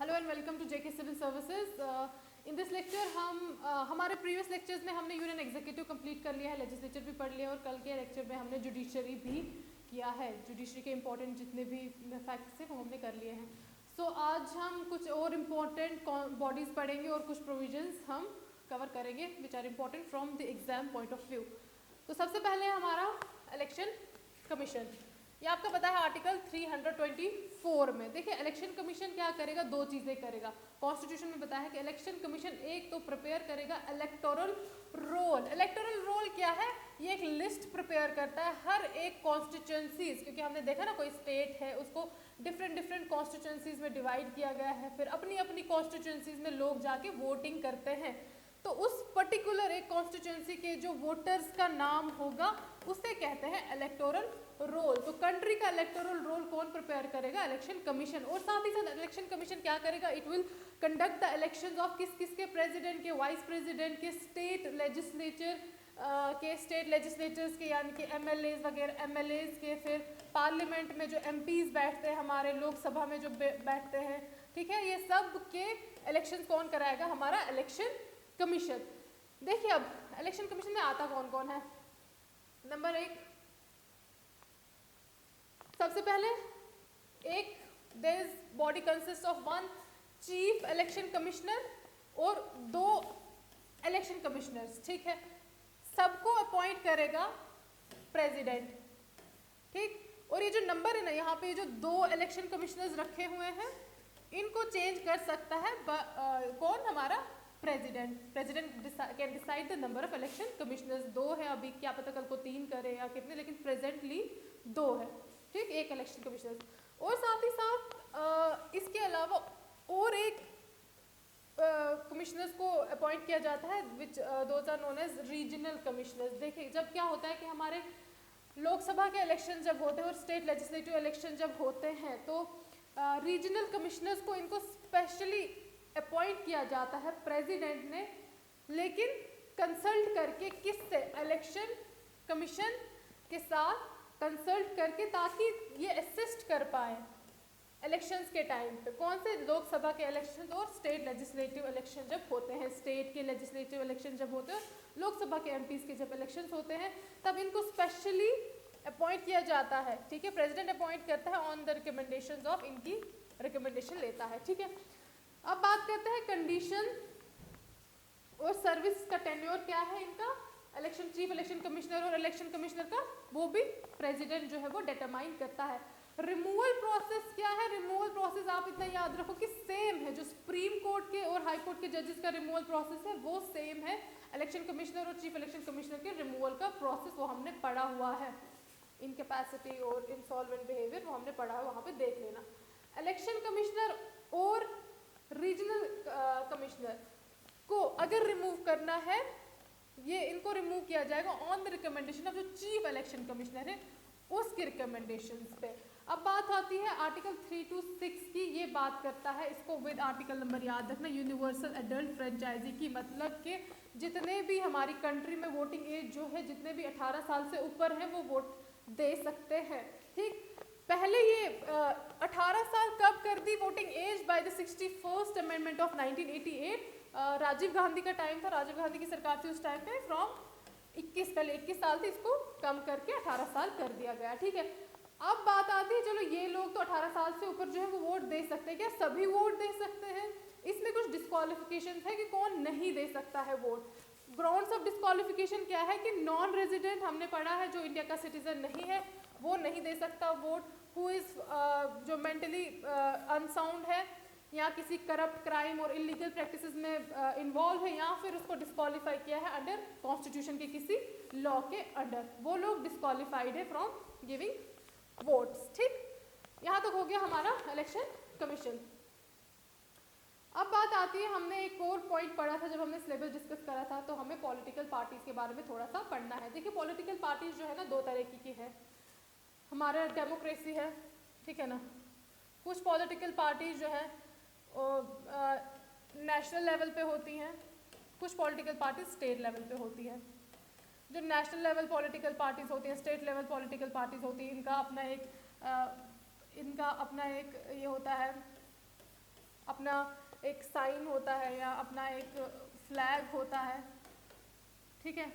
Hello and welcome to JK civil services. In this lecture हम हमारे previous lectures में हमने यूनियन एग्जीक्यूटिव कंप्लीट कर लिया है, लेजिस्लेचर भी पढ़ लिया और कल के लेक्चर में हमने जुडिशरी भी किया है। जुडिशरी के इंपॉर्टेंट जितने भी फैक्ट्स हैं वो हमने कर लिए हैं। सो आज हम कुछ और इम्पॉर्टेंट बॉडीज़ पढ़ेंगे और कुछ प्रोविजंस हम कवर करेंगे which are important from the exam point of view. तो सबसे पहले हमारा इलेक्शन कमीशन, ये आपका पता है आर्टिकल 324 में। देखिए इलेक्शन कमीशन क्या करेगा, दो चीज़ें करेगा। कॉन्स्टिट्यूशन में बताया है कि इलेक्शन कमीशन एक तो प्रिपेयर करेगा इलेक्टोरल रोल। इलेक्टोरल रोल क्या है, ये एक लिस्ट प्रिपेयर करता है हर एक कॉन्स्टिट्यूंसीज, क्योंकि हमने देखा ना कोई स्टेट है उसको डिफरेंट कॉन्स्टिट्यूंसीज में डिवाइड किया गया है, फिर अपनी अपनी कॉन्स्टिट्यूंसीज में लोग जाके वोटिंग करते हैं। तो उस पर्टिकुलर एक कॉन्स्टिट्यूंसी के जो वोटर्स का नाम होगा उसे कहते हैं इलेक्टोरल रोल। तो कंट्री का इलेक्टोरल रोल कौन प्रिपेयर करेगा, इलेक्शन कमीशन। और साथ ही साथ इलेक्शन कमीशन क्या करेगा, it will conduct the elections of किस के प्रेसिडेंट के, वाइस प्रेसिडेंट के, स्टेट लेजिस्लेचर्स के यानी कि एमएलए वगैरह, एमएलए के, फिर पार्लियामेंट में जो एमपीज बैठते हैं, हमारे लोकसभा में जो बैठते हैं, ठीक है, ये सब के इलेक्शन कौन कराएगा, हमारा इलेक्शन कमीशन। देखिए अब इलेक्शन कमीशन में आता कौन कौन है। नंबर एक, सबसे पहले एक this body consist of one chief election commissioner और दो इलेक्शन कमिश्नर्स, ठीक है। सबको अपॉइंट करेगा प्रेसिडेंट, ठीक। और ये जो नंबर है ना, यहाँ पे जो दो इलेक्शन कमिश्नर्स रखे हुए हैं इनको चेंज कर सकता है कौन, हमारा president. President can decide the number of election commissioners. दो है अभी, क्या पता कल को 3 करे या कितने, लेकिन प्रेजेंटली 2 है, ठीक, एक इलेक्शन कमिश्नर। और साथ ही साथ इसके अलावा और एक कमिश्नर्स को अपॉइंट किया जाता है which those are known as regional commissioners. देखिए जब क्या होता है कि हमारे लोकसभा के इलेक्शन जब होते हैं और स्टेट लेजिस्लेटिव इलेक्शन जब होते हैं तो रीजनल कमिश्नर्स को इनको स्पेशली अपॉइंट किया जाता है प्रेसिडेंट ने, लेकिन कंसल्ट करके किससे, इलेक्शन कमीशन के साथ कंसल्ट करके, ताकि ये असिस्ट कर पाए इलेक्शंस के टाइम पे। कौन से, लोकसभा के इलेक्शन और स्टेट लेजिस्लेटिव इलेक्शन जब होते हैं, स्टेट के लेजिस्लेटिव इलेक्शन जब होते हैं, लोकसभा के एमपीज के जब इलेक्शंस होते हैं, तब इनको स्पेशली अपॉइंट किया जाता है, ठीक है। प्रेसिडेंट अपॉइंट करता है ऑन द रिकमेंडेशंस ऑफ, इनकी रिकमेंडेशन लेता है, ठीक है। अब बात करते हैं कंडीशन और सर्विस का टेन्योर क्या है इनका, इलेक्शन चीफ इलेक्शन कमिश्नर और इलेक्शन कमिश्नर का, वो भी प्रेसिडेंट जो है वो डिटरमाइन करता है। रिमूवल प्रोसेस क्या है, रिमूवल प्रोसेस आप इतना याद रखो कि सेम है, जो सुप्रीम कोर्ट के और हाई कोर्ट के जजेस का रिमूवल प्रोसेस है वो सेम है। इलेक्शन कमिश्नर और चीफ इलेक्शन कमिश्नर के रिमूवल का प्रोसेस वो हमने पढ़ा हुआ है, इनकैपेसिटी और इंसॉल्वेंट बिहेवियर वो हमने पढ़ा है, वहाँ पे देख लेना। इलेक्शन कमिश्नर और रीजनल कमिश्नर को अगर रिमूव करना है, ये इनको रिमूव किया जाएगा ऑन द रिकमेंडेशन ऑफ जो चीफ इलेक्शन कमिश्नर है उसके रिकमेंडेशंस पे। अब बात आती है आर्टिकल 326 की, ये बात करता है, इसको विद आर्टिकल नंबर याद रखना, यूनिवर्सल एडल्ट फ्रेंचाइजी की, मतलब कि जितने भी हमारी कंट्री में वोटिंग एज जो है, जितने भी 18 साल से ऊपर हैं वो वोट दे सकते हैं, ठीक। पहले ये 18 साल कब कर दी voting age, by the 61st amendment of 1988। Rajiv Gandhi का टाइम था, राजीव गांधी की सरकार थी उस टाइम पे, फ्रॉम 21, पहले 21 साल थी, इसको कम करके 18 साल कर दिया गया, ठीक है। अब बात आती है, चलो ये लोग तो 18 साल से ऊपर जो है वो वोट दे सकते हैं, क्या सभी वोट दे सकते हैं, इसमें कुछ डिस्क्वालिफिकेशन है कि कौन नहीं दे सकता है वोट। ग्राउंड्स ऑफ डिस्क्वालिफिकेशन क्या है कि नॉन रेजिडेंट हमने पढ़ा है, जो इंडिया का सिटीजन नहीं है वो नहीं दे सकता वोट। हु इज जो मेंटली अनसाउंड है या किसी करप्ट क्राइम और इलीगल प्रैक्टिसेस में इन्वॉल्व है, या फिर उसको डिस्क्वालीफाई किया है अंडर कॉन्स्टिट्यूशन के किसी लॉ के अंडर, वो लोग डिस्क्वालीफाइड है फ्रॉम गिविंग वोट्स, ठीक। यहाँ तक हो गया हमारा इलेक्शन कमीशन। अब बात आती है, हमने एक और पॉइंट पढ़ा था जब हमने सिलेबस डिस्कस करा था, तो हमें पॉलिटिकल पार्टीज के बारे में थोड़ा सा पढ़ना है। देखिए पॉलिटिकल पार्टीज जो है ना, दो तरह की है। हमारा डेमोक्रेसी है, ठीक है ना, कुछ पॉलिटिकल पार्टीज जो है नेशनल लेवल पे होती हैं, कुछ पॉलिटिकल पार्टीज स्टेट लेवल पे होती हैं। जो नेशनल लेवल पॉलिटिकल पार्टीज होती हैं, स्टेट लेवल पॉलिटिकल पार्टीज होती हैं, इनका अपना एक ये होता है अपना एक साइन होता है या अपना एक फ्लैग होता है, ठीक है।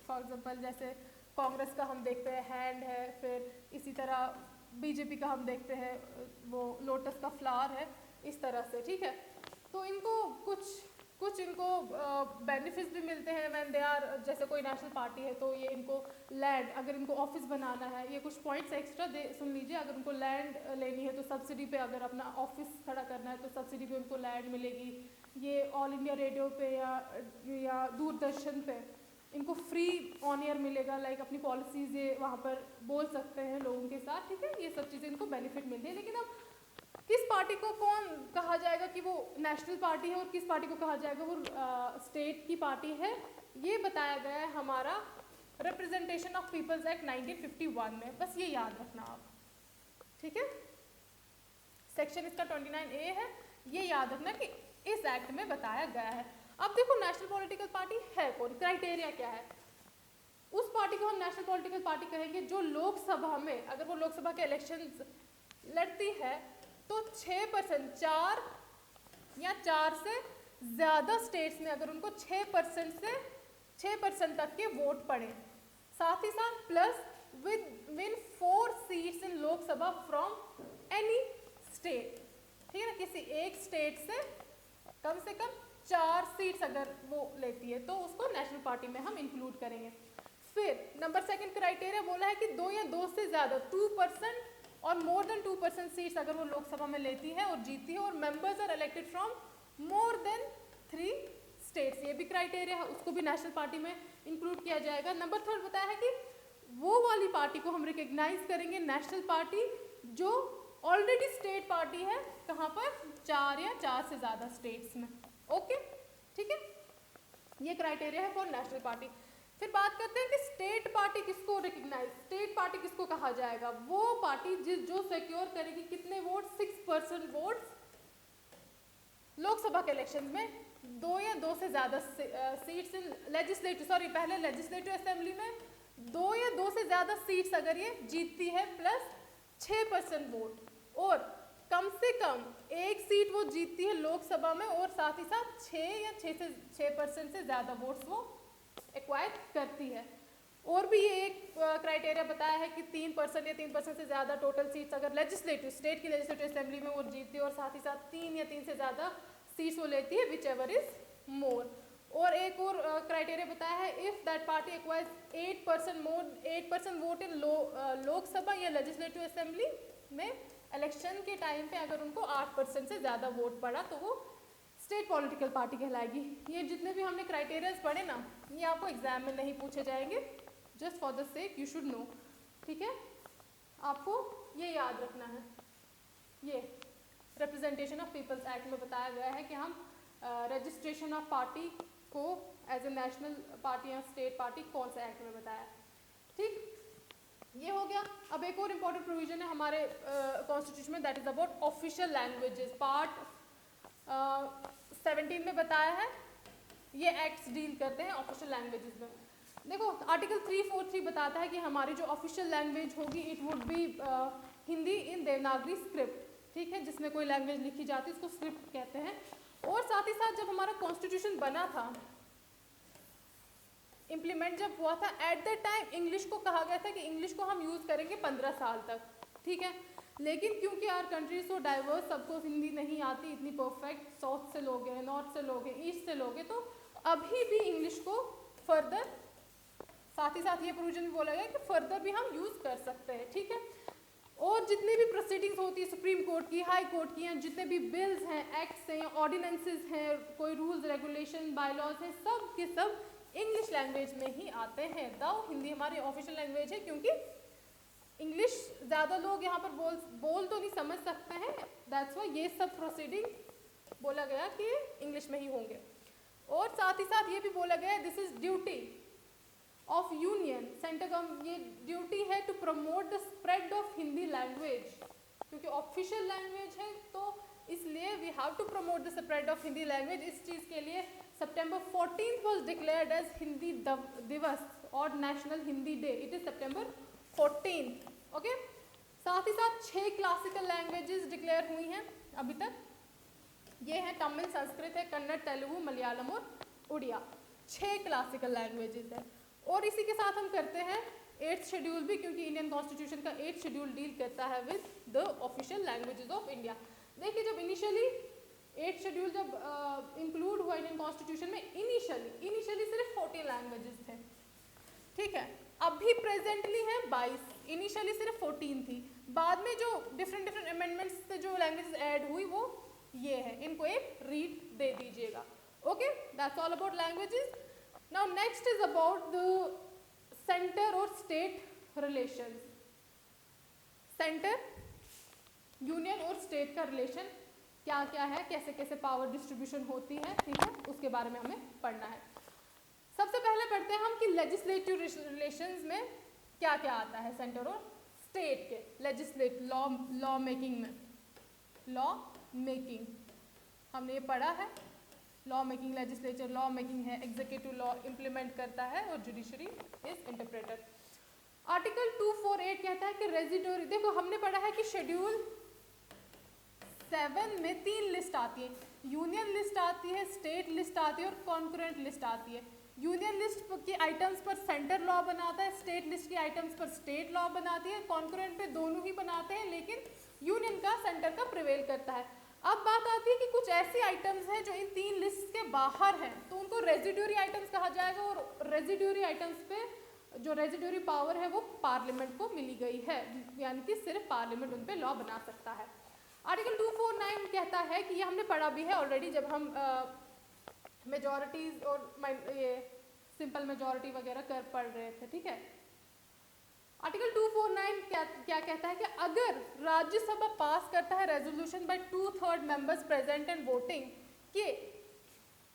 फॉर एग्जांपल जैसे कांग्रेस का हम देखते हैं हैंड है, फिर इसी तरह बीजेपी का हम देखते हैं वो लोटस का फ्लावर है, इस तरह से, ठीक है। तो इनको कुछ इनको बेनिफिट्स भी मिलते हैं व्हेन दे आर, जैसे कोई नेशनल पार्टी है तो ये इनको लैंड, अगर इनको ऑफिस बनाना है, ये कुछ पॉइंट्स एक्स्ट्रा दे सुन लीजिए, अगर उनको लैंड लेनी है तो सब्सिडी पे, अगर अपना ऑफिस खड़ा करना है तो सब्सिडी पे उनको लैंड मिलेगी। ये ऑल इंडिया रेडियो पे या दूरदर्शन पे इनको फ्री ऑन एयर मिलेगा, लाइक अपनी पॉलिसीज ये वहाँ पर बोल सकते हैं लोगों के साथ, ठीक है। ये सब चीज़ें इनको बेनिफिट मिलती है। लेकिन अब किस पार्टी को कौन कहा जाएगा कि वो नेशनल पार्टी है और किस पार्टी को कहा जाएगा वो स्टेट की पार्टी है, ये बताया गया है हमारा रिप्रेजेंटेशन ऑफ पीपल्स एक्ट 1951 में, बस ये याद रखना आप, ठीक है। सेक्शन इसका 29A है, ये याद रखना कि इस एक्ट में बताया गया है। अब देखो नेशनल पॉलिटिकल पार्टी है कौन, क्राइटेरिया क्या है। उस पार्टी को हम नेशनल पॉलिटिकल पार्टी कहेंगे जो लोकसभा में, अगर वो लोकसभा के इलेक्शंस लड़ती है तो 6%, 4 या 4 से ज़्यादा स्टेट्स में अगर उनको 6% से 6% तक के वोट पड़े, साथ ही साथ plus win 4 seats in Lok Sabha from any state, ठीक है ना। किसी एक स्टेट से कम 4 सीट्स अगर वो लेती है तो उसको नेशनल पार्टी में हम इंक्लूड करेंगे। फिर नंबर 2 क्राइटेरिया बोला है कि 2 या 2 से ज़्यादा 2% और मोर देन 2% सीट्स अगर वो लोकसभा में लेती है और जीतती है, और members are elected from more than 3 states, ये भी क्राइटेरिया है, उसको भी नेशनल पार्टी में इंक्लूड किया जाएगा। नंबर 3 बताया है कि वो वाली पार्टी को हम रिकग्नाइज करेंगे नेशनल पार्टी जो ऑलरेडी स्टेट पार्टी है, कहाँ पर, 4 या 4 से ज़्यादा स्टेट्स में, ओके, ठीक है। ये क्राइटेरिया है फॉर नेशनल पार्टी। फिर बात करते हैं कि स्टेट पार्टी किसको रिकग्नाइज, स्टेट पार्टी किसको कहा जाएगा, वो पार्टी जो सिक्योर करेगी कितने वोट, 6% वोट्स लोकसभा के इलेक्शन में, 2 या 2 से ज़्यादा सीट्स इन लेजिस्लेटिव, सॉरी पहले लेजिस्लेटिव असेंबली में 2 या 2 से ज़्यादा सीट्स अगर ये जीतती है प्लस 6% वोट, और कम से कम 1 सीट वो जीतती है लोकसभा में, और साथ ही साथ 6% से ज़्यादा वोट्स वो एक्वायर करती है। और भी ये एक क्राइटेरिया बताया है कि 3% या 3% से ज़्यादा टोटल सीट्स अगर लेजिस्लेटिव, स्टेट की लेजिस्लेटिव असेंबली में वो जीतती है, और साथ ही साथ 3 या 3 से ज़्यादा सीट्स वो लेती है, विच एवर इज मोर। और एक और क्राइटेरिया बताया है, if that party acquires 8% vote in Lok Sabha या लेजिस्लेटिव असेंबली में, इलेक्शन के टाइम पे अगर उनको 8% से ज़्यादा वोट पड़ा तो वो स्टेट पॉलिटिकल पार्टी कहलाएगी। ये जितने भी हमने क्राइटेरियाज पढ़े ना, ये आपको एग्जाम में नहीं पूछे जाएंगे, just for the sake you should know, ठीक है। आपको ये याद रखना है। ये रिप्रेजेंटेशन ऑफ पीपल्स एक्ट में बताया गया है कि हम रजिस्ट्रेशन ऑफ पार्टी को एज ए नेशनल पार्टी या स्टेट पार्टी कौन सा एक्ट में बताया, ठीक, ये हो गया। अब एक और इम्पॉर्टेंट प्रोविजन है हमारे कॉन्स्टिट्यूशन में, that is about official languages. Part 17 में बताया है, ये एक्ट्स डील करते हैं ऑफिशियल लैंग्वेजेस में। देखो आर्टिकल 343 बताता है कि हमारी जो ऑफिशियल लैंग्वेज होगी it would be Hindi in Devanagari script, ठीक है, जिसमें कोई लैंग्वेज लिखी जाती है उसको स्क्रिप्ट कहते हैं। और साथ ही साथ जब हमारा कॉन्स्टिट्यूशन बना था, इम्प्लीमेंट जब हुआ था, एट द टाइम इंग्लिश को कहा गया था कि इंग्लिश को हम यूज़ करेंगे 15 साल तक, ठीक है। लेकिन क्योंकि आवर कंट्री सो डाइवर्स, सबको हिंदी नहीं आती इतनी परफेक्ट, साउथ से लोग हैं, नॉर्थ से लोग हैं, ईस्ट से लोग हैं, तो अभी भी इंग्लिश को फर्दर, साथ ही साथ ये प्रोविजन भी बोला गया कि फर्दर भी हम यूज़ कर सकते हैं, ठीक है। और जितनी भी प्रोसीडिंग्स होती है सुप्रीम कोर्ट की, हाई कोर्ट की, हैं, जितने भी बिल्स हैं, एक्ट्स हैं, ऑर्डिनेंसेस हैं, कोई रूल्स रेगुलेशन बायलॉज हैं, सब के सब इंग्लिश लैंग्वेज में ही आते हैं। दाओ हिंदी हमारी ऑफिशियल लैंग्वेज है, क्योंकि इंग्लिश ज़्यादा लोग यहाँ पर बोल तो नहीं समझ सकते हैं, दैट्स व्हाई ये सब प्रोसीडिंग बोला गया कि इंग्लिश में ही होंगे। और साथ ही साथ ये भी बोला गया this is duty of union, centre government, ये ड्यूटी है to promote the spread of Hindi language, क्योंकि ऑफिशियल लैंग्वेज है तो इसलिए we have to promote the spread of Hindi language. इस चीज़ के लिए September 14th was declared as Hindi दिवस और national Hindi day, it is September 14th, okay. साथ ही साथ 6 क्लासिकल लैंग्वेजेस डिक्लेयर हुई हैं अभी तक, ये है तमिल, संस्कृत है, कन्नड़, तेलुगु, मलयालम और उड़िया। 6 क्लासिकल लैंग्वेजेस है। और इसी के साथ हम करते हैं 8th शेड्यूल भी, क्योंकि इंडियन कॉन्स्टिट्यूशन का 8th शेड्यूल डील करता है with the official languages of India. देखिए जब इनिशियली 8th शेड्यूल जब इंक्लूड हुआ इंडियन कॉन्स्टिट्यूशन में, इनिशियली सिर्फ 14 लैंग्वेजेस थे, ठीक है। अभी प्रेजेंटली है 22, इनिशियली सिर्फ 14 थी। बाद में जो डिफरेंट अमेंडमेंट्स से जो लैंग्वेजेस ऐड हुई वो ये है, इनको एक रीड दे दीजिएगा। Okay, that's all about languages. Now next is about the centre और स्टेट रिलेशंस। सेंटर, यूनियन और स्टेट का रिलेशन क्या क्या है, कैसे कैसे पावर डिस्ट्रीब्यूशन होती है, ठीक है, उसके बारे में हमें पढ़ना है। सबसे पहले पढ़ते हैं हम कि लेजिस्लेटिव रिलेशंस में क्या क्या आता है सेंटर और स्टेट के। लेजिस्लेट लॉ मेकिंग में, लॉ मेकिंग हमने ये पढ़ा है। Law making, legislature law making है, एग्जीक्यूटिव लॉ इम्प्लीमेंट करता है और जुडिशरी इज इंटरप्रेटर। आर्टिकल 248 कहता है कि रेजिडोरी, देखो हमने पढ़ा है कि शेड्यूल 7 में 3 लिस्ट आती है, यूनियन लिस्ट आती है, स्टेट लिस्ट आती है और कॉन्करेंट लिस्ट आती है। यूनियन लिस्ट के आइटम्स पर सेंटर लॉ बनाता है, स्टेट लिस्ट के आइटम्स पर स्टेट लॉ बनाती है, कॉन्करेंट पे दोनों ही बनाते हैं, लेकिन यूनियन का सेंटर का प्रिवेल करता है। अब बात आती है कि कुछ ऐसी आइटम्स हैं जो इन 3 लिस्ट के बाहर हैं, तो उनको रेजिड्यूरी आइटम्स कहा जाएगा, और रेजिड्यूरी आइटम्स पे जो रेजिड्यूरी पावर है वो पार्लियामेंट को मिली गई है, यानी कि सिर्फ पार्लियामेंट उन पे लॉ बना सकता है। आर्टिकल 249 कहता है कि ये हमने पढ़ा भी है ऑलरेडी जब हम मेजॉरिटीज और ये सिंपल मेजॉरिटी वगैरह कर पढ़ रहे थे, ठीक है। आर्टिकल 249 क्या कहता है कि अगर राज्यसभा पास करता है resolution bye 2/3 members present and voting, कि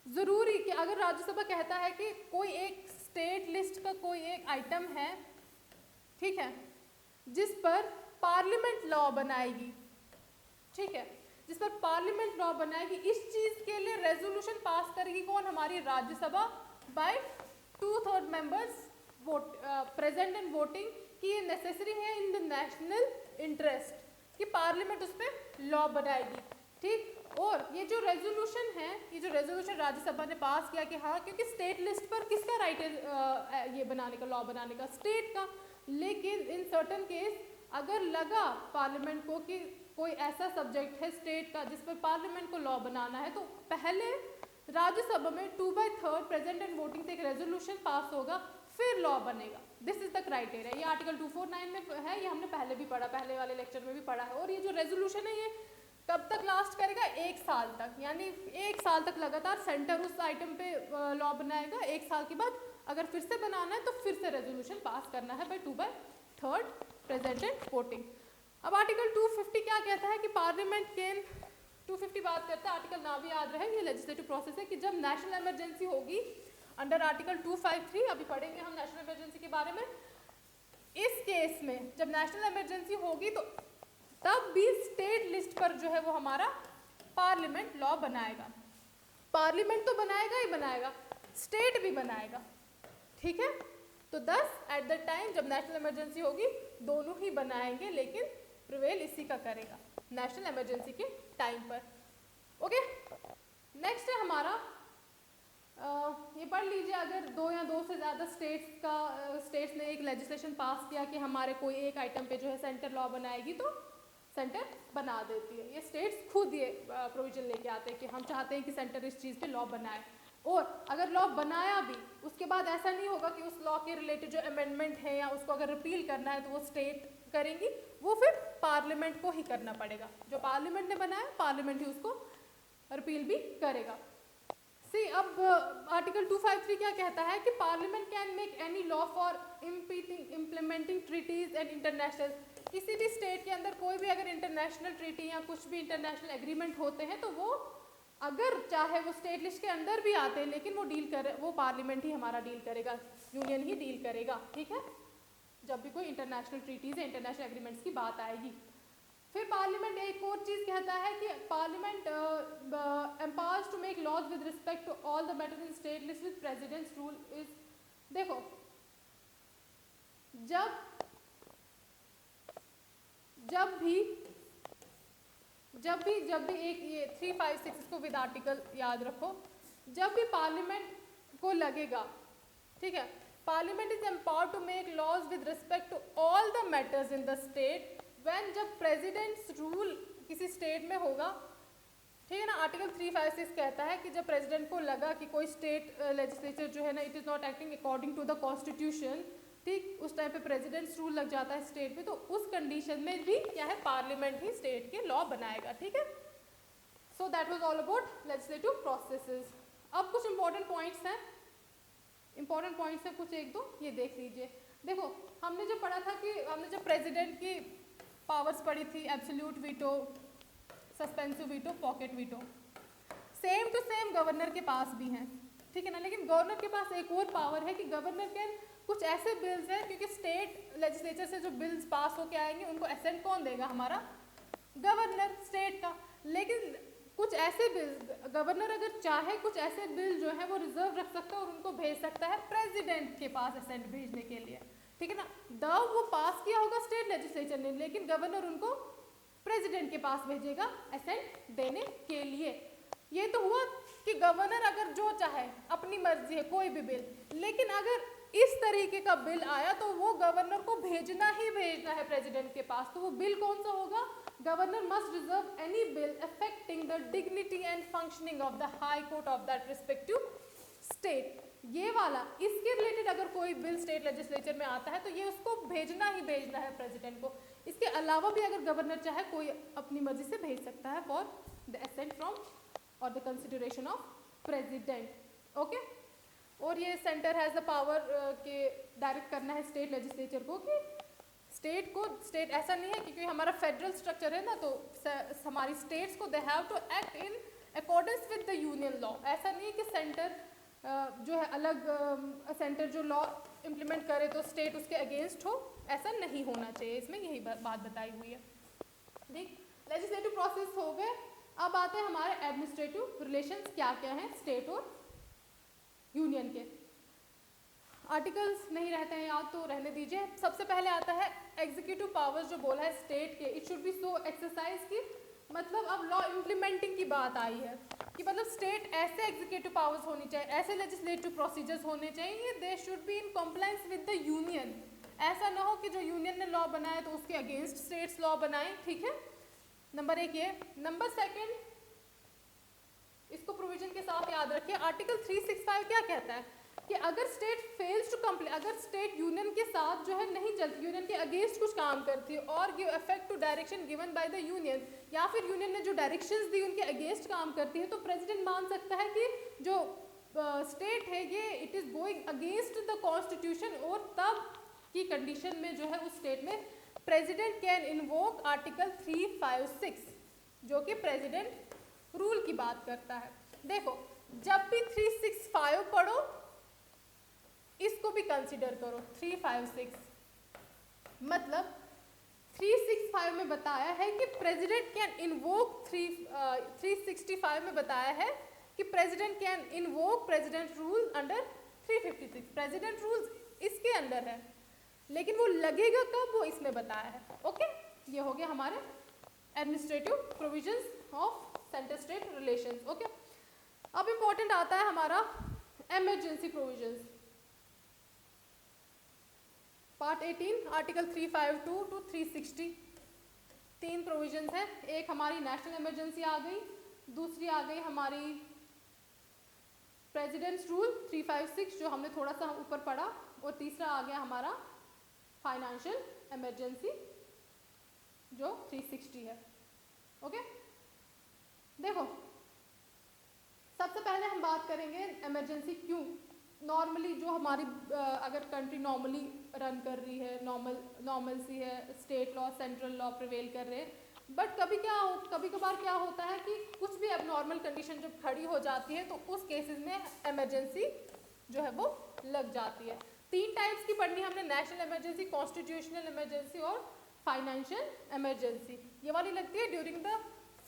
जरूरी कि अगर राज्यसभा कहता है कि कोई एक स्टेट लिस्ट का कोई एक आइटम है, ठीक है, जिस पर पार्लियामेंट लॉ बनाएगी, ठीक है, जिस पर पार्लियामेंट लॉ बनाएगी, इस चीज के लिए रेजोल्यूशन पास करेगी कौन, हमारी राज्यसभा, बाय 2/3 members vote present and voting, कि ये नेसेसरी है इन द नेशनल इंटरेस्ट, कि पार्लियामेंट उस पर लॉ बनाएगी, ठीक। और ये जो रेजोल्यूशन है, ये जो रेजोल्यूशन राज्यसभा ने पास किया कि हाँ, क्योंकि स्टेट लिस्ट पर किसका राइट है ये बनाने का, लॉ बनाने का, स्टेट का, लेकिन इन सर्टन केस अगर लगा पार्लियामेंट को कि कोई ऐसा सब्जेक्ट है स्टेट का जिस पर पार्लियामेंट को लॉ बनाना है, तो पहले राज्यसभा में 2/3 प्रेजेंट एंड वोटिंग से एक रेजोल्यूशन पास होगा, फिर लॉ बनेगा। This is the criteria. ये आर्टिकल 249 में है, ये हमने पहले भी पढ़ा, पहले वाले लेक्चर में भी पढ़ा है। और ये जो रेजोल्यूशन है ये कब तक लास्ट करेगा, 1 साल तक, यानी 1 साल तक लगातार सेंटर उस आइटम पे लॉ बनाएगा। 1 साल के बाद अगर फिर से बनाना है तो फिर से रेजोल्यूशन पास करना है बाय 2/3 प्रेजेंट एंड वोटिंग। अब आर्टिकल 250 क्या कहता है कि पार्लियामेंट कैन, 250 बात करता है, आर्टिकल ना भी याद रहे, ये लेजिस्लेटिव प्रोसेस है कि जब नेशनल इमरजेंसी होगी अंडर आर्टिकल 253, अभी पढ़ेंगे हम नेशनल इमरजेंसी के बारे में। इस केस में जब नेशनल इमरजेंसी होगी तो तब भी स्टेट लिस्ट पर जो है वो हमारा पार्लियामेंट लॉ बनाएगा। पार्लियामेंट तो बनाएगा ही बनाएगा, स्टेट भी बनाएगा, ठीक है। तो 10 एट द टाइम जब नेशनल इमरजेंसी होगी दोनों ही बनाएंगे, लेकिन प्रिवेल इसी का करेगा नेशनल इमरजेंसी के टाइम पर। ओके, नेक्स्ट है हमारा ये पढ़ लीजिए, अगर 2 या 2 से ज़्यादा स्टेट्स ने एक लेजिस्लेशन पास किया कि हमारे कोई एक आइटम पे जो है सेंटर लॉ बनाएगी, तो सेंटर बना देती है। ये स्टेट्स खुद ये प्रोविजन लेके आते हैं कि हम चाहते हैं कि सेंटर इस चीज़ पे लॉ बनाए, और अगर लॉ बनाया भी उसके बाद ऐसा नहीं होगा कि उस लॉ के रिलेटेड जो अमेंडमेंट है या उसको अगर रिपील करना है तो वो स्टेट करेंगी, वो फिर पार्लियामेंट को ही करना पड़ेगा। जो पार्लियामेंट ने बनाया पार्लियामेंट ही उसको रिपील भी करेगा। सी अब आर्टिकल 253 क्या कहता है कि parliament can make any law for implementing treaties and international, किसी भी स्टेट के अंदर कोई भी अगर इंटरनेशनल ट्रीटी या कुछ भी इंटरनेशनल एग्रीमेंट होते हैं तो वो अगर चाहे वो स्टेट लिस्ट के अंदर भी आते हैं, लेकिन वो पार्लियामेंट ही हमारा डील करेगा, यूनियन ही डील करेगा, ठीक है, जब भी कोई इंटरनेशनल ट्रीटीज या इंटरनेशनल एग्रीमेंट्स की बात आएगी। फिर पार्लियामेंट एक और चीज़ कहता है कि parliament empowers to make laws with respect to all the matters in state list with president's rule is, देखो जब भी एक ये 356 इसको विद आर्टिकल याद रखो, जब भी पार्लियामेंट को लगेगा, ठीक है, parliament is empowered to make laws with respect to all the matters in the state when, जब प्रेसिडेंट्स रूल किसी स्टेट में होगा, ठीक है ना, आर्टिकल 356 कहता है कि जब प्रेसिडेंट को लगा कि कोई स्टेट लेजिस्लेचर जो है ना it is not acting according to the constitution, ठीक, उस टाइम पे प्रेसिडेंट्स रूल लग जाता है स्टेट में, तो उस कंडीशन में भी क्या है, पार्लियामेंट ही स्टेट के लॉ बनाएगा, ठीक है। So that was all about legislative processes. अब कुछ इंपॉर्टेंट पॉइंट्स हैं, कुछ एक दो ये देख लीजिए। देखो हमने जो पढ़ा था कि हमने जब प्रेसिडेंट की पावर्स पढ़ी थी, absolute veto, suspensive veto, pocket veto, same to same governor के पास भी हैं, ठीक है ना, लेकिन गवर्नर के पास एक और पावर है कि गवर्नर कैन कुछ ऐसे बिल्स हैं, क्योंकि स्टेट लेजिस्लेचर से जो बिल्स पास होके आएंगे उनको असेंट कौन देगा, हमारा गवर्नर स्टेट का, लेकिन कुछ ऐसे बिल गवर्नर अगर चाहे कुछ ऐसे बिल जो है वो रिजर्व रख सकता है और उनको भेज सकता है प्रेसिडेंट के पास असेंट भेजने के लिए, ठीक है ना, वो पास किया होगा स्टेट लेजिस्लेचर ने, लेकिन गवर्नर उनको प्रेसिडेंट के पास भेजेगा असेंट देने के लिए। ये तो हुआ कि गवर्नर अगर जो चाहे अपनी मर्जी है कोई भी बिल, लेकिन अगर इस तरीके का बिल आया तो वो गवर्नर को भेजना ही भेजना है प्रेसिडेंट के पास, तो वो बिल कौन सा होगा, governor must reserve any bill affecting the dignity and functioning of the high court of that respective state. ये वाला, इसके रिलेटेड अगर कोई बिल स्टेट लेजिस्लेचर में आता है तो ये उसको भेजना ही भेजना है प्रेसिडेंट को। इसके अलावा भी अगर गवर्नर चाहे कोई अपनी मर्जी से भेज सकता है फॉर द असेंट फ्रॉम और the consideration of president, okay. और ये सेंटर हैज़ द पावर के डायरेक्ट करना है स्टेट लेजिस्लेचर को कि स्टेट ऐसा नहीं है क्योंकि हमारा फेडरल स्ट्रक्चर है ना, तो हमारी स्टेट्स को they have to act in accordance with the union law. ऐसा नहीं है कि सेंटर जो है अलग सेंटर जो लॉ इम्प्लीमेंट करे तो स्टेट उसके अगेंस्ट हो, ऐसा नहीं होना चाहिए, इसमें यही बात बताई हुई है, ठीक। लेजिस्लेटिव प्रोसेस हो गए, अब आते हैं हमारे एडमिनिस्ट्रेटिव रिलेशंस क्या क्या हैं स्टेट और यूनियन के। आर्टिकल्स नहीं रहते हैं याद तो रहने दीजिए। सबसे पहले आता है एग्जीक्यूटिव पावर्स, जो बोला है स्टेट के, it should be so exercise की, मतलब अब लॉ इम्प्लीमेंटिंग की बात आई है कि मतलब स्टेट ऐसे एग्जीक्यूटिव पावर्स होनी चाहिए, ऐसे लेजिस्लेटिव प्रोसीजर्स होने चाहिए, they should be in compliance with the union. ऐसा ना हो कि जो यूनियन ने लॉ बनाया तो उसके अगेंस्ट स्टेट्स लॉ बनाए, ठीक है, नंबर एक ये। नंबर सेकेंड, इसको प्रोविजन के साथ याद रखिए, आर्टिकल 365 क्या कहता है कि अगर स्टेट फेल्स टू कंप्लाई, अगर स्टेट यूनियन के साथ जो है नहीं चलती, यूनियन के अगेंस्ट कुछ काम करती है और give effect to direction given by the union, या फिर यूनियन ने जो डायरेक्शंस दी उनके अगेंस्ट काम करती है, तो प्रेसिडेंट मान सकता है कि जो स्टेट है ये it is going against the constitution, और तब की कंडीशन में जो है उस स्टेट में प्रेसिडेंट कैन इन्वोक आर्टिकल 356 जो कि प्रेसिडेंट रूल की बात करता है। देखो जब भी 365 पढ़ो इसको भी कंसीडर करो। 356 मतलब 365 में बताया है कि प्रेसिडेंट कैन इन्वोक 365 में बताया है कि president can invoke president rule under 356। President rules इसके अंडर है, लेकिन वो लगेगा कब वो इसमें बताया है, ओके। ये हो गया हमारे administrative provisions of centre state relations, okay. अब इंपॉर्टेंट आता है हमारा emergency provisions, part 18 article 352 to 360। 3 provisions है, एक हमारी नेशनल इमरजेंसी आ गई, दूसरी आ गई हमारी प्रेसिडेंट्स रूल 356 जो हमने थोड़ा सा ऊपर पढ़ा, और तीसरा आ गया हमारा फाइनेंशियल इमरजेंसी जो 360 है, ओके। देखो सबसे पहले हम बात करेंगे इमरजेंसी क्यों, नॉर्मली जो हमारी अगर कंट्री नॉर्मली रन कर रही है, नॉर्मल सी है, state law central law prevail कर रहे हैं, बट कभी कभार क्या होता है कि कुछ भी एबनॉर्मल कंडीशन जब खड़ी हो जाती है तो उस केसेस में इमरजेंसी जो है वो लग जाती है। 3 टाइप्स की पढ़नी हमने, नेशनल इमरजेंसी, कॉन्स्टिट्यूशनल इमरजेंसी और फाइनेंशियल इमरजेंसी। ये वाली लगती है during the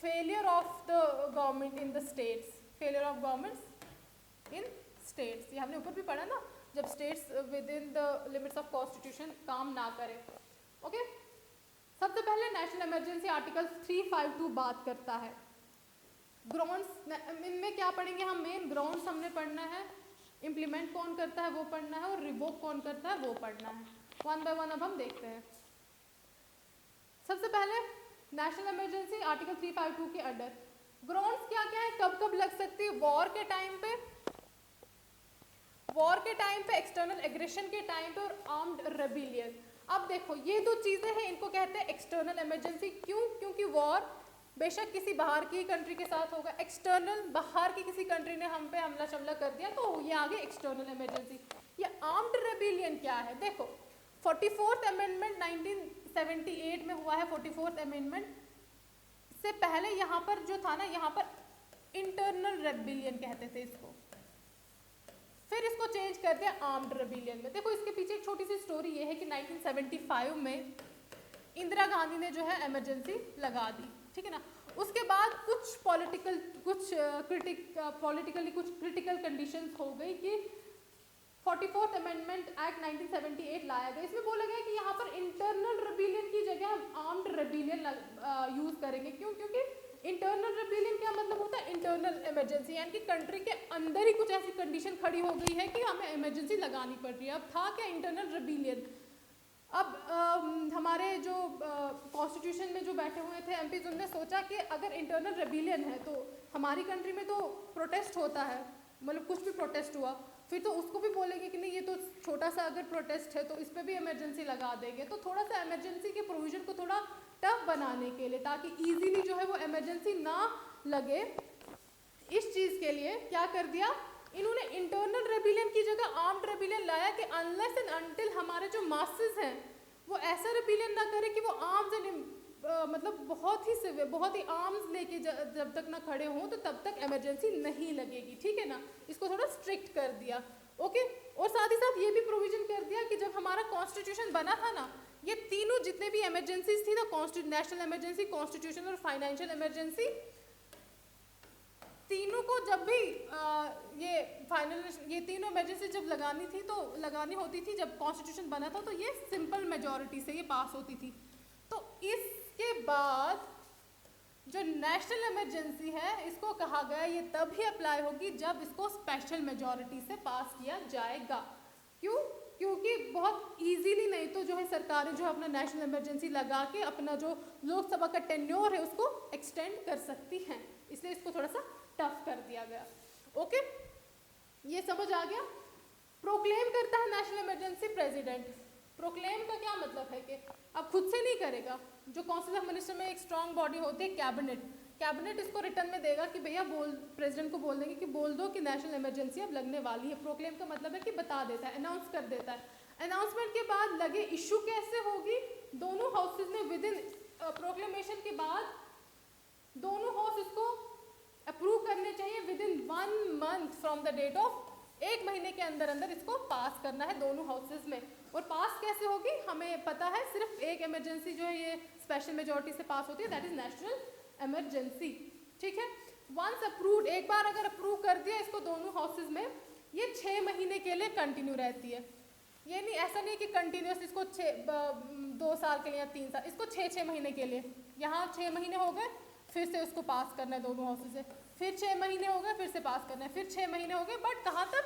failure of the government in the states, failure of governments in states, ये हमने ऊपर भी पढ़ा ना, जब states with in the limits of constitution काम ना करें, ओके। सबसे पहले नेशनल इमरजेंसी आर्टिकल 352 बात करता है ग्राउंड्स, इनमें क्या पढ़ेंगे हम, मेन ग्राउंड्स हमने पढ़ना है, इम्प्लीमेंट कौन करता है वो पढ़ना है, और रिवोक कौन करता है वो पढ़ना है। वन बाय वन अब हम देखते हैं। सबसे पहले नेशनल इमरजेंसी आर्टिकल 352 के अंडर ग्राउंड्स क्या क्या है, कब कब लग सकती है, वॉर के टाइम पे, एक्सटर्नल एग्रेशन के टाइम पे, और आर्म्ड रेबिलियन। अब देखो ये दो चीजें हैं, इनको कहते हैं एक्सटर्नल इमरजेंसी। क्यों? क्योंकि वॉर बेशक किसी बाहर की कंट्री के साथ होगा, एक्सटर्नल बाहर की किसी कंट्री ने हम पे हमला शमला कर दिया तो ये आगे एक्सटर्नल इमरजेंसी। ये आर्म्ड रेबिलियन क्या है, देखो 44th अमेंडमेंट 1978 में हुआ है। 44th अमेंडमेंट से पहले यहाँ पर जो था ना, यहाँ पर इंटरनल रेबिलियन कहते थे इसको, फिर इसको चेंज कर दिया आर्म्ड रेबिलियन में। देखो इसके पीछे एक छोटी सी स्टोरी ये है कि 1975 में इंदिरा गांधी ने जो है इमरजेंसी लगा दी, ठीक है ना। उसके बाद कुछ पॉलिटिकली कुछ क्रिटिकल कंडीशंस हो गई कि 44th अमेंडमेंट एक्ट 1978 लाया गया। इसमें बोला गया कि यहाँ पर इंटरनल रेबिलियन की जगह हम आर्म्ड रेबिलियन यूज करेंगे। क्यों? क्योंकि इंटरनल रेबिलियन क्या मतलब होता है, इंटरनल इमरजेंसी, यानी कि कंट्री के अंदर ही कुछ ऐसी कंडीशन खड़ी हो गई है कि हमें इमरजेंसी लगानी पड़ रही है। अब था क्या इंटरनल रेबिलियन। अब हमारे जो कॉन्स्टिट्यूशन में जो बैठे हुए थे एमपीज, उन्होंने सोचा कि अगर इंटरनल रेबिलियन है तो हमारी कंट्री में तो प्रोटेस्ट होता है, मतलब कुछ भी प्रोटेस्ट हुआ, फिर तो उसको भी बोलेंगे कि नहीं ये तो छोटा सा अगर प्रोटेस्ट है तो इस पर भी इमरजेंसी लगा देंगे। तो थोड़ा सा इमरजेंसी के प्रोविजन को थोड़ा टफ बनाने के लिए, ताकि इजीली जो है वो इमरजेंसी ना लगे, इस चीज़ के लिए क्या कर दिया इन्होंने, इंटरनल रेबिलियन की जगह आर्म्ड रेबिलियन लाया कि अनलेस एंड अनटिल हमारे जो मासेस हैं वो ऐसा रेबिलियन ना करे कि वो आर्म्स एंड मतलब बहुत ही आर्म्स लेके जब तक ना खड़े हों तो तब तक इमरजेंसी नहीं लगेगी, ठीक है ना। इसको थोड़ा स्ट्रिक्ट कर दिया, ओके। और साथ ही साथ ये भी प्रोविजन कर दिया कि जब हमारा कॉन्स्टिट्यूशन बना था ना, ये तीनों जितने भी इमरजेंसीज थी ना, नेशनल इमरजेंसी, कॉन्स्टिट्यूशनल और फाइनेंशियल इमरजेंसी, तीनों को जब भी ये तीनों इमरजेंसी जब लगानी थी तो लगानी होती थी, जब कॉन्स्टिट्यूशन बना था तो ये सिंपल मेजॉरिटी से ये पास होती थी। तो इसके बाद जो नेशनल इमरजेंसी है इसको कहा गया ये तब ही अप्लाई होगी जब इसको स्पेशल मेजॉरिटी से पास किया जाएगा। क्यों? क्योंकि बहुत इजीली नहीं तो जो है सरकारें जो अपना नेशनल इमरजेंसी लगा के अपना जो लोकसभा का टेन्योर है उसको एक्सटेंड कर सकती हैं, इसलिए इसको थोड़ा सा टफ कर दिया गया, ओके। ये समझ आ गया। प्रोक्लेम करता है नेशनल इमरजेंसी प्रेसिडेंट। प्रोक्लेम का क्या मतलब है कि अब खुद से नहीं करेगा, जो काउंसिल ऑफ मिनिस्टर में एक स्ट्रांग बॉडी होती है कैबिनेट इसको रिटर्न में देगा कि भैया प्रेसिडेंट को बोल देंगे कि बोल दो कि नेशनल इमरजेंसी अब लगने वाली है। प्रोक्लेम का मतलब है कि बता देता है, अनाउंस कर देता है। अनाउंसमेंट के बाद लगे इशू कैसे होगी, दोनों हाउसेज में विद इन प्रोक्लेमेशन के बाद दोनों हाउस इसको अप्रूव करने चाहिए within 1 month from the date of, 1 महीने के अंदर अंदर इसको पास करना है दोनों हाउसेज में। और पास कैसे होगी हमें पता है, सिर्फ एक इमरजेंसी जो है ये स्पेशल मेजॉरिटी से पास होती है, दैट इज नेशनल इमरजेंसी, ठीक है। वंस अप्रूव्ड, एक बार अगर अप्रूव कर दिया इसको दोनों हाउसेज में, ये 6 महीने के लिए कंटिन्यू रहती है। ये नहीं, ऐसा नहीं कि कंटिन्यूस इसको 2 साल के लिए या 3 साल, इसको 6 महीने के लिए, यहाँ 6 महीने हो गए फिर से उसको पास करना है दोनों हाउसेज से, फिर 6 महीने हो गए फिर से पास करना है, फिर 6 महीने हो गए, बट कहाँ तक,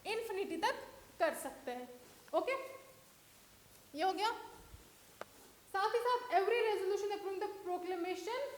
इन्फिनिटी तक कर सकते हैं, ओके। ये हो गया। साथ ही साथ every resolution approving the proclamation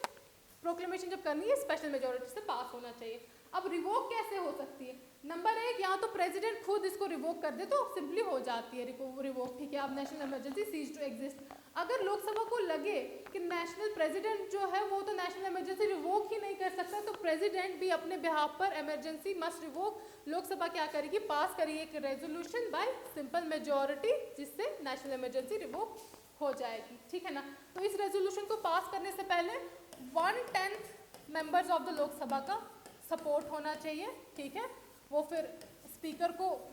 जब करनी है स्पेशल मेजॉरिटी से पास होना चाहिए। अब रिवोक कैसे हो सकती है, नंबर 1, या तो प्रेसिडेंट खुद इसको रिवोक कर दे तो सिंपली हो जाती है रिवोक, ठीक है। अब national emergency cease to exist. अगर लोकसभा को लगे कि नेशनल प्रेसिडेंट जो है वो तो नेशनल इमरजेंसी रिवोक ही नहीं कर सकता, तो प्रेसिडेंट भी अपने बिहाफ पर इमरजेंसी मस्ट रिवोक, लोकसभा क्या करेगी, पास करेगी एक रेजोल्यूशन बाय सिंपल मेजॉरिटी, जिससे नेशनल इमरजेंसी रिवोक हो जाएगी, ठीक है ना। तो इस रेजोल्यूशन को पास करने से पहले 1/10 मेंबर्स ऑफ द लोकसभा का सपोर्ट होना चाहिए, ठीक है। वो फिर स्पीकर को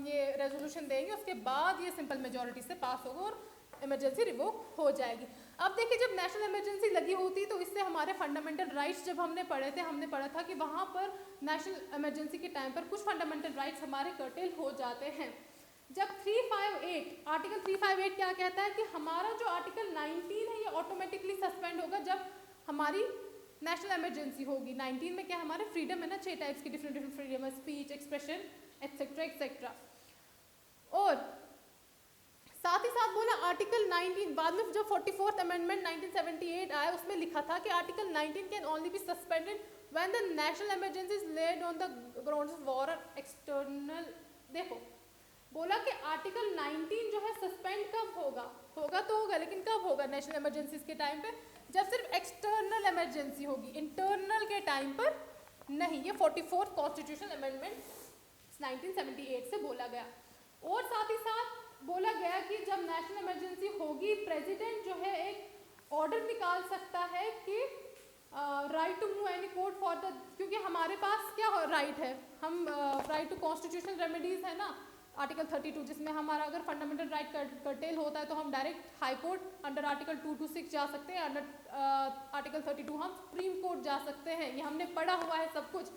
ये रेजोल्यूशन देंगे, उसके बाद ये सिंपल मेजॉरिटी से पास होगा और इमरजेंसी रिवोक हो जाएगी। अब देखिए जब नेशनल इमरजेंसी लगी होती तो इससे हमारे फंडामेंटल राइट्स जब हमने पढ़े थे, हमने पढ़ा था कि वहाँ पर नेशनल इमरजेंसी के टाइम पर कुछ फंडामेंटल राइट्स हमारे कर्टेल हो जाते हैं। जब 358 आर्टिकल 358 क्या कहता है कि हमारा जो आर्टिकल 19 है, ये ऑटोमेटिकली सस्पेंड होगा जब हमारी नेशनल इमरजेंसी होगी। 19 में क्या हमारे फ्रीडम है ना, 6 टाइप्स की डिफरेंट डिफरेंट फ्रीडम है, स्पीच, एक्सप्रेशन एक्सेट्रा एक्सेट्रा। और साथ ही साथ बोला आर्टिकल 19, बाद में जो 44th अमेंडमेंट 1978 आया उसमें लिखा था कि article 19 can only be suspended when the national emergency is laid on the grounds of war और एक्सटर्नल। देखो बोला कि आर्टिकल 19 जो है सस्पेंड कब होगा, होगा तो होगा लेकिन कब होगा नेशनल इमरजेंसीज के टाइम पे, जब सिर्फ एक्सटर्नल इमरजेंसी होगी, इंटरनल के टाइम पर नहीं। ये 44th कॉन्स्टिट्यूशनल अमेंडमेंट 1978 से बोला गया। और साथ ही साथ बोला गया कि जब नेशनल इमरजेंसी होगी प्रेसिडेंट जो है एक ऑर्डर निकाल सकता है कि right to move any court for the, क्योंकि हमारे पास क्या राइट है, हम राइट टू कॉन्स्टिट्यूशनल रेमेडीज है ना आर्टिकल 32, जिसमें हमारा अगर फंडामेंटल राइट कर्टेल होता है तो हम direct high court under article 226 जा सकते हैं, अंडर आर्टिकल 32 हम सुप्रीम कोर्ट जा सकते हैं, ये हमने पढ़ा हुआ है सब कुछ।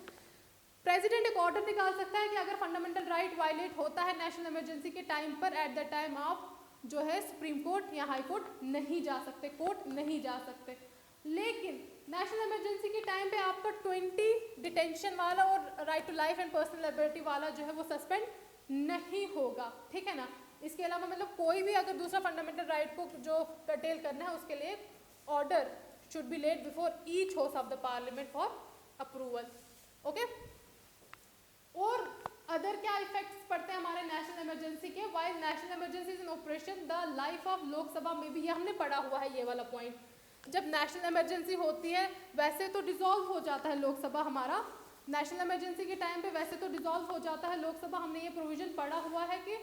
प्रेसिडेंट एक ऑर्डर निकाल सकता है कि अगर फंडामेंटल राइट वायलेट होता है नेशनल इमरजेंसी के टाइम पर, एट द टाइम आप जो है सुप्रीम कोर्ट या हाई कोर्ट नहीं जा सकते, कोर्ट नहीं जा सकते। लेकिन नेशनल इमरजेंसी के टाइम पे आपका 20 डिटेंशन वाला और right to life and personal liberty वाला जो है वो सस्पेंड नहीं होगा, ठीक है ना। इसके अलावा मतलब कोई भी अगर दूसरा फंडामेंटल राइट को जो कर्टेल करना है उसके लिए order should be laid before each house of the parliament for approval, okay. और अदर क्या इफेक्ट्स पड़ते हैं हमारे नेशनल इमरजेंसी के, while national emergency is in operation the life of Lok Sabha में भी, ये हमने पढ़ा हुआ है ये वाला पॉइंट। जब नेशनल इमरजेंसी होती है वैसे तो डिसॉल्व हो जाता है लोकसभा हमारा, नेशनल इमरजेंसी के टाइम पे वैसे तो डिसॉल्व हो जाता है लोकसभा, हमने ये प्रोविजन पढ़ा हुआ है कि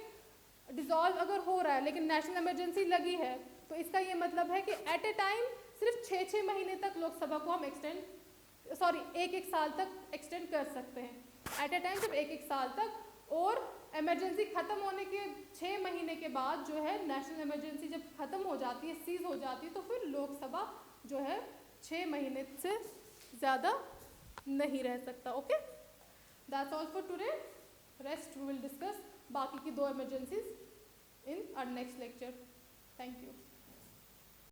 डिसॉल्व अगर हो रहा है लेकिन नेशनल इमरजेंसी लगी है तो इसका ये मतलब है कि एट ए टाइम सिर्फ 6-6 महीने तक लोकसभा को हम एक साल तक एक्सटेंड कर सकते हैं, एट ए टाइम सिर्फ एक साल तक। और इमरजेंसी खत्म होने के 6 महीने के बाद जो है नेशनल इमरजेंसी जब खत्म हो जाती है, सीज हो जाती है, तो फिर लोकसभा जो है 6 महीने से ज़्यादा नहीं रह सकता, okay. That's all for today, rest we will discuss बाकी की 2 emergencies in our next lecture. Thank you.